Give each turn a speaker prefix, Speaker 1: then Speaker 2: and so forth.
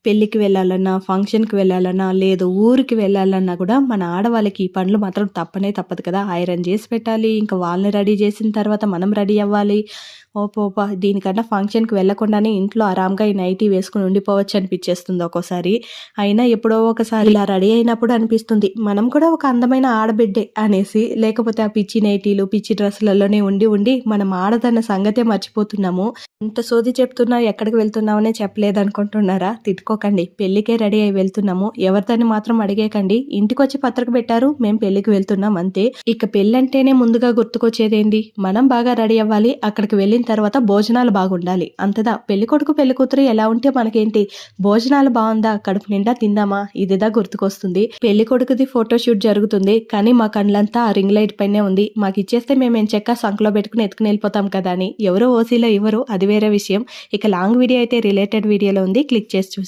Speaker 1: పెళ్ళికి వెళ్ళాలన్నా, ఫంక్షన్‌కి వెళ్ళాలన్నా, లేదు ఊరికి వెళ్ళాలన్నా కూడా మన ఆడవాళ్ళకి ఈ పనులు మాత్రం తప్పనే తప్పదు కదా! ఐరన్ చేసి పెట్టాలి. ఇంకా వాళ్ళని రెడీ చేసిన తర్వాత మనం రెడీ అవ్వాలి. అబ్బబ్బా! దీనికన్నా ఫంక్షన్‌కి వెళ్ళకుండానే ఇంట్లో ఆరాంగా ఈ నైటీ వేసుకొని ఉండిపోవచ్చు అనిపిచ్చేస్తుంది ఒక్కోసారి. అయినా ఎప్పుడో ఒకసారి ఇలా రెడీ అయినప్పుడు అనిపిస్తుంది. మనం కూడా ఒక అందమైన ఆడబిడ్డే అనేసి. లేకపోతే ఆ పిచ్చి నైటీలు, పిచ్చి డ్రెస్సులలోనే ఉండి ఉండి మనం ఆడదన్న సంగతే మర్చిపోతున్నాము. ఇంత సోది చెప్తున్నా ఎక్కడికి వెళ్తున్నామనే చెప్పలేదనుకుంటున్నారా? తిట్టుకోకండి. పెళ్ళికే రెడీ అయ్యి వెళ్తున్నాము. ఎవరిదని మాత్రం అడిగేకండి. ఇంటికొచ్చి పత్రిక పెట్టారు. మేం పెళ్ళికి వెళ్తున్నాం అంతే. ఇక పెళ్ళంటేనే ముందుగా గుర్తుకొచ్చేదేంది? మనం బాగా రెడీ అవ్వాలి. అక్కడికి వెళ్ళిన తర్వాత భోజనాలు బాగుండాలి. అంతదా పెళ్ళికొడుకు, పెళ్ళికూతురు ఎలా ఉంటే మనకేంటి? భోజనాలు బావుందా? కడుపు నిండా తిందామా? ఇదిదా గుర్తుకొస్తుంది. పెళ్ళికొడుకుది ఫోటోషూట్ జరుగుతుంది. కానీ మా కళ్ళంతా ఆ రింగ్ లైట్ పైనే ఉంది. మాకిచ్చేస్తే మేమెంచక్కా సంకలో పెట్టుకొని ఎత్తుకొని ఎళ్ళిపోతాం కదా అని. ఎవరో ఓసీలో ఇవ్వరు. అది వేరే విషయం. ఇక లాంగ్ వీడియో అయితే రిలేటెడ్ వీడియోలో ఉంది. క్లిక్ చేసి చూసి